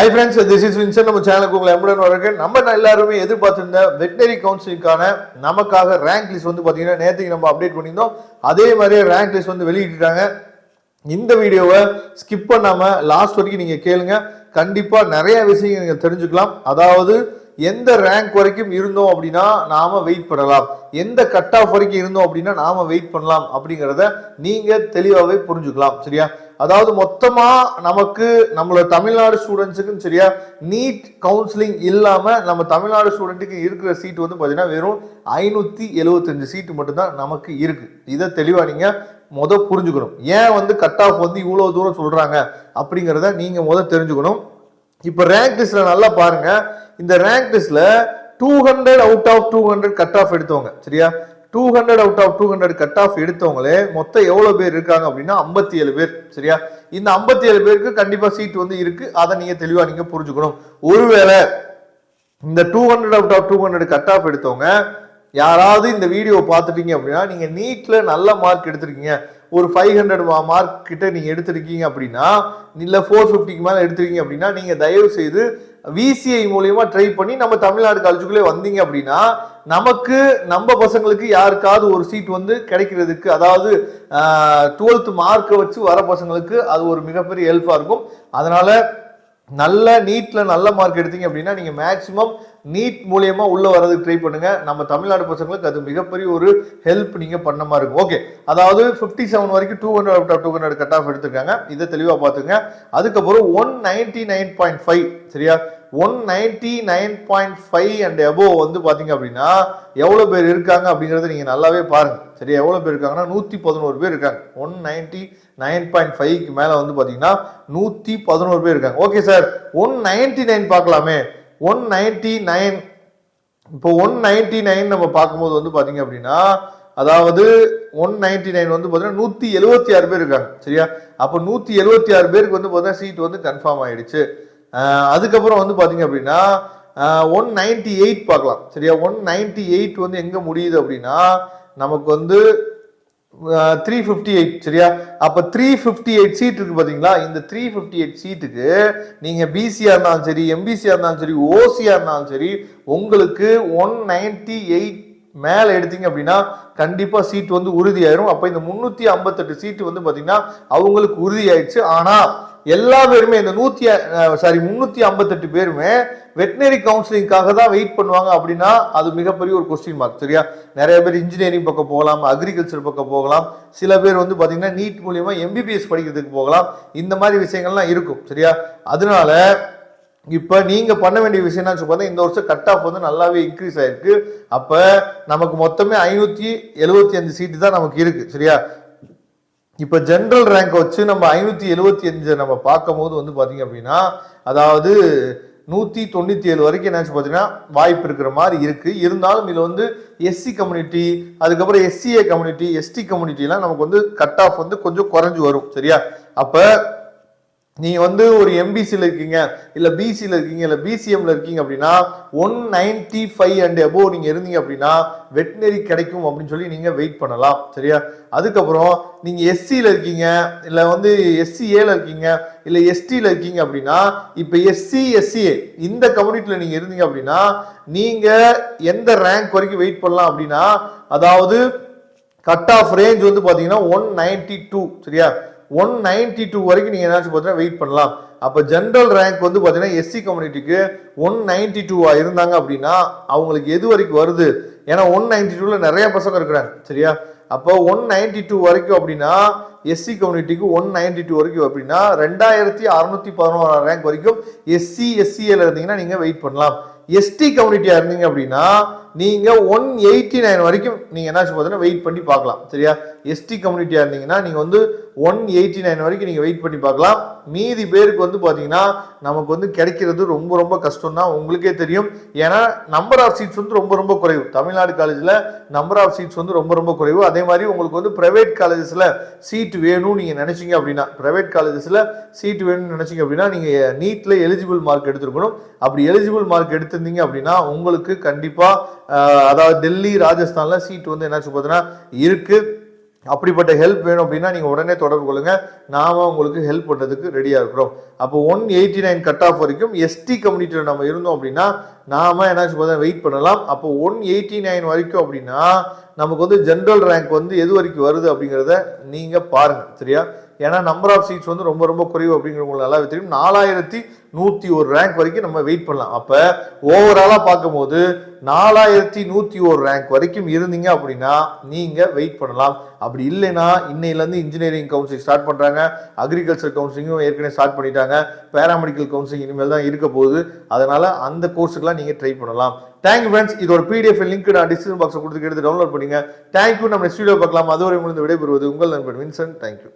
Hi friends, this is Vincent. நம்ம சேனலுக்கு உங்களை எம்புடன் வரேன். நம்ம எல்லாருமே எதிர்பார்த்திருந்த வெட்டனரி கவுன்சிலிங்கான நமக்காக ரேங்க் லிஸ்ட் வந்து பாத்தீங்கன்னா நேத்துக்கு நம்ம அப்டேட் பண்ணியிருந்தோம். அதே மாதிரி ரேங்க் லிஸ்ட் வந்து வெளியிட்டாங்க. இந்த வீடியோவை ஸ்கிப் பண்ணாம லாஸ்ட் வரைக்கும் நீங்க கேளுங்க. கண்டிப்பா நிறைய விஷயங்கள் நீங்க தெரிஞ்சுக்கலாம். அதாவது எந்த ரேங்க் வரைக்கும் இருந்தோம் அப்படின்னா நாம வெயிட் பண்ணலாம், எந்த கட் ஆஃப் வரைக்கும் இருந்தோம் அப்படின்னா நாம வெயிட் பண்ணலாம் அப்படிங்கிறத நீங்க தெளிவாகவே புரிஞ்சுக்கலாம். சரியா? அதாவது மொத்தமா நமக்கு நம்மளோட தமிழ்நாடு ஸ்டூடெண்ட்ஸுக்கும் சரியா நீட் கவுன்சிலிங் இல்லாம நம்ம தமிழ்நாடு ஸ்டூடெண்ட்டுக்கு இருக்கிற சீட் வந்து பாத்தீங்கன்னா வெறும் 575 சீட்டு மட்டும்தான் நமக்கு இருக்கு. இதை தெளிவா நீங்க புரிஞ்சுக்கணும். ஏன் வந்து கட் ஆஃப் வந்து இவ்வளவு தூரம் சொல்றாங்க அப்படிங்கிறத நீங்க தெரிஞ்சுக்கணும். இப்ப ரேங்க் லிஸ்ட்ல நல்லா பாருங்க. இந்த ரேங்க் லிஸ்ட்ல 200 அவுட் ஆஃப் 200 கட் ஆஃப் எடுத்தவங்க சரியா, 200 அவுட் ஆஃப் 200 கட் ஆஃப் எடுத்தவங்களே மொத்தம் எவ்வளவு பேர் இருக்காங்க அப்படின்னா 57 பேர். சரியா? இந்த 57 பேருக்கு கண்டிப்பா சீட் வந்து இருக்கு. அதை நீங்க தெளிவா நீங்க புரிஞ்சுக்கணும். ஒருவேளை இந்த 200 அவுட் ஆஃப் 200 கட் ஆஃப் எடுத்தவங்க யாராவது இந்த வீடியோ பார்த்துட்டீங்க அப்படின்னா நீங்க நீட்ல நல்ல மார்க் எடுத்திருக்கீங்க, ஒரு 500 மார்க் கிட்ட நீங்க எடுத்திருக்கீங்க அப்படின்னா, இல்ல 450க்கு மேல எடுத்திருக்கீங்க அப்படின்னா நீங்க தயவு செய்து விசிஐ மூலியமா ட்ரை பண்ணி நம்ம தமிழ்நாடு காலேஜுக்குள்ளே வந்தீங்க அப்படின்னா நமக்கு நம்ம பசங்களுக்கு யாருக்காவது ஒரு சீட் வந்து கிடைக்கிறதுக்கு, அதாவது 12th மார்க்கை வச்சு வர பசங்களுக்கு அது ஒரு மிகப்பெரிய ஹெல்ப்பா இருக்கும். அதனால நல்ல நீட்ல நல்ல மார்க் எடுத்தீங்க அப்படின்னா நீங்க மேக்சிமம் நீட் மூலியமா உள்ள வரதுக்கு ட்ரை பண்ணுங்க. நம்ம தமிழ்நாடு பசங்களுக்கு அது மிகப்பெரிய ஒரு ஹெல்ப் நீங்க பண்ண மாதிரி இருக்கும். ஓகே, அதாவது 57 வரைக்கும் 200 அவுட் ஆஃப் 200 கட் ஆஃப் எடுத்திருக்காங்க. இதை தெளிவா பாத்துங்க. அதுக்கப்புறம் 199.5 சரியா, 199.5 அண்ட் அபோவ் வந்து பாத்தீங்க அப்படின்னா எவ்வளவு பேர் இருக்காங்க அப்படிங்கறத நீங்க நல்லாவே பாருங்க. சரியா? எவ்வளவு பேர் இருக்காங்கன்னா 111 பேர் இருக்காங்க. 199.5க்கு மேல வந்து பாத்தீங்கன்னா 111 பேர் இருக்காங்க. ஓகே சார், 199 பார்க்கலாமே. 199 இப்போ 199 நம்ம பார்க்கும்போது வந்து பாத்தீங்க அப்படின்னா அதாவது 199 வந்து பாத்தீங்கன்னா 176 பேர் இருக்காங்க. சரியா? அப்ப 176 பேருக்கு வந்து பாத்தீங்கன்னா சீட் வந்து கன்ஃபார்ம் ஆயிடுச்சு. அதுக்கப்புறம் வந்து பாத்தீங்க அப்படின்னா 198 பார்க்கலாம். சரியா? 198 வந்து எங்க முடியுது அப்படின்னா நமக்கு வந்து 358. சரியா? அப்ப 358 சீட் இருக்கு பாத்தீங்களா? இந்த 358 சீட்டுக்கு நீங்க பிசியா இருந்தாலும் சரி, எம்பிசியா இருந்தாலும் சரி, ஓசியா இருந்தாலும் சரி, உங்களுக்கு 198 மேல எடுத்தீங்க அப்படின்னா கண்டிப்பா சீட் வந்து உறுதியாயிரும். அப்ப இந்த 358 சீட்டு வந்து பாத்தீங்கன்னா அவங்களுக்கு உறுதி ஆயிடுச்சு. ஆனா எல்லா பேருமே இந்த 358 பேருமே வெட்டினரி கவுன்சிலிங்காக தான் வெயிட் பண்ணுவாங்க அப்படின்னா அது மிகப்பெரிய ஒரு கொஸ்டின் மார்க். சரியா? நிறைய பேர் இன்ஜினியரிங் பக்கம் போகலாம், அக்ரிகல்ச்சர் பக்கம் போகலாம், சில பேர் வந்து பாத்தீங்கன்னா நீட் மூலியமா எம்பிபிஎஸ் படிக்கிறதுக்கு போகலாம். இந்த மாதிரி விஷயங்கள்லாம் இருக்கும். சரியா? அதனால இப்ப நீங்க பண்ண வேண்டிய விஷயம் என்ன, இந்த வருஷம் கட் ஆஃப் வந்து நல்லாவே இன்க்ரீஸ் ஆயிருக்கு. அப்ப நமக்கு மொத்தமே 575 சீட்டு தான் நமக்கு இருக்கு. சரியா? இப்ப ஜெனரல் ரேங்க் வச்சு நம்ம 575 நம்ம பார்க்கும் போது வந்து பாத்தீங்க அப்படின்னா அதாவது 197 வரைக்கும் என்னாச்சு பாத்தீங்கன்னா வாய்ப்பு இருக்கிற மாதிரி இருக்கு. இருந்தாலும் இதுல வந்து எஸ்சி கம்யூனிட்டி, அதுக்கப்புறம் எஸ்சிஏ கம்யூனிட்டி, எஸ்டி கம்யூனிட்டி எல்லாம் நமக்கு வந்து கட் ஆஃப் வந்து கொஞ்சம் குறைஞ்சு வரும். சரியா? அப்ப நீங்க வந்து ஒரு எம்பிசில இருக்கீங்க, இல்ல பிசில இருக்கீங்க, இல்ல பிசிஎம்ல இருக்கீங்க அப்படின்னா 195 அண்ட் அபோவ் நீங்க இருந்தீங்க அப்படின்னா வெட்டினரி கிடைக்கும் அப்படின்னு சொல்லி நீங்க வெயிட் பண்ணலாம். சரியா? அதுக்கப்புறம் நீங்க எஸ்சில இருக்கீங்க, இல்ல வந்து எஸ்சிஏல இருக்கீங்க, இல்ல எஸ்டில இருக்கீங்க அப்படின்னா இப்ப எஸ்சி எஸ்சிஏ இந்த கம்யூனிட்டில நீங்க இருந்தீங்க அப்படின்னா நீங்க எந்த ரேங்க் வரைக்கும் வெயிட் பண்ணலாம் அப்படின்னா அதாவது கட் ஆஃப் ரேஞ்ச் வந்து பாத்தீங்கன்னா 192. சரியா? 192 வரைக்கும் நீங்க என்னாச்சு பார்த்தீங்கன்னா வெயிட் பண்ணலாம். அப்ப ஜெனரல் ரேங்க் வந்து பாத்தீங்கன்னா எஸ்சி கம்யூனிட்டிக்கு 192 இருந்தாங்க அப்படின்னா அவங்களுக்கு எது வரைக்கும் வருது, ஏன்னா 192ல நிறைய பசங்க இருக்கிறாங்க. சரியா? அப்போ 192 வரைக்கும் அப்படின்னா எஸ்சி கம்யூனிட்டிக்கு 192 வரைக்கும் அப்படின்னா 2611 ரேங்க் வரைக்கும் எஸ்சி எஸ்சிஏல இருந்தீங்கன்னா நீங்க வெயிட் பண்ணலாம். எஸ்டி கம்யூனிட்டியா இருந்தீங்க அப்படின்னா நீங்க 189 வரைக்கும் நீங்க என்னாச்சு பார்த்தீங்கன்னா வெயிட் பண்ணி பார்க்கலாம். சரியா? எஸ்டி கம்யூனிட்டியா இருந்தீங்கன்னா நீங்க வந்து 189 வரைக்கும் நீங்க வெயிட் பண்ணி பார்க்கலாம். மீதி பேருக்கு வந்து பாத்தீங்கன்னா நமக்கு வந்து கிடைக்கிறது ரொம்ப ரொம்ப கஷ்டம் தான், உங்களுக்கே தெரியும். ஏன்னா நம்பர் ஆஃப் சீட்ஸ் வந்து ரொம்ப ரொம்ப குறைவு. தமிழ்நாடு காலேஜ்ல நம்பர் ஆஃப் சீட்ஸ் வந்து ரொம்ப ரொம்ப குறைவு. அதே மாதிரி உங்களுக்கு வந்து பிரைவேட் காலேஜஸ்ல சீட் வேணும்னு நீங்க நினைச்சீங்க அப்படின்னா, பிரைவேட் காலேஜஸ்ல சீட் வேணும்னு நினைச்சீங்க அப்படின்னா நீங்க நீட்ல எலிஜிபிள் மார்க் எடுத்துருக்கணும். அப்படி எலிஜிபிள் மார்க் எடுத்திருந்தீங்க அப்படின்னா உங்களுக்கு கண்டிப்பா அதாவது டெல்லி, ராஜஸ்தான்ல சீட் வந்து என்னாச்சு பார்த்தீங்கன்னா இருக்கு. அப்படிப்பட்ட ஹெல்ப் வேணும் அப்படின்னா நீங்கள் உடனே தொடர்பு கொள்ளுங்க, நாம உங்களுக்கு ஹெல்ப் பண்ணுறதுக்கு ரெடியாக இருக்கிறோம். அப்போ 189 கட் ஆஃப் வரைக்கும் எஸ்டி கம்யூனிட்டியில் நம்ம இருந்தோம் அப்படின்னா நாம என்னாச்சு பார்த்தா வெயிட் பண்ணலாம். அப்போ 189 வரைக்கும் அப்படின்னா நமக்கு வந்து ஜென்ரல் ரேங்க் வந்து எது வரைக்கும் வருது அப்படிங்கிறத நீங்கள் பாருங்க, சரியா? ஏன்னா நம்பர் ஆஃப் சீட்ஸ் வந்து ரொம்ப ரொம்ப குறைவு அப்படிங்கிற உங்களுக்கு நல்லா தெரியும். 4101 ரேங்க் வரைக்கும் நம்ம வெயிட் பண்ணலாம். அப்போ ஓவராலாக பார்க்கும்போது 4101 ரேங்க் வரைக்கும் இருந்தீங்க அப்படின்னா நீங்கள் வெயிட் பண்ணலாம். அப்படி இல்லைன்னா இன்னையிலேருந்து இன்ஜினியரிங் கவுன்சிலிங் ஸ்டார்ட் பண்ணுறாங்க, அக்ரிகல்ச்சர் கவுன்சிலிங்கும் ஏற்கனவே ஸ்டார்ட் பண்ணிட்டாங்க, பேராமெடிக்கல் கவுன்சிலிங் இனிமேல் தான் இருக்க போகுது. அதனால் அந்த கோர்ஸுக்கெல்லாம் நீங்கள் ட்ரை பண்ணலாம். Thank you friends. இதோட பிடிஎஃப் லிங்க் நான் டிஸ்கிரிப்ஷன் பாக்ஸில் கொடுத்து எடுத்து டவுன்லோட் பண்ணுங்க. தேங்க்யூ. நம்ம நெக்ஸ்ட் வீடியோ பார்க்கலாம். அதுவரை உங்களுக்கு விடைபெறுவது உங்கள் நண்பன் வின்சென்ட். தேங்க்யூ.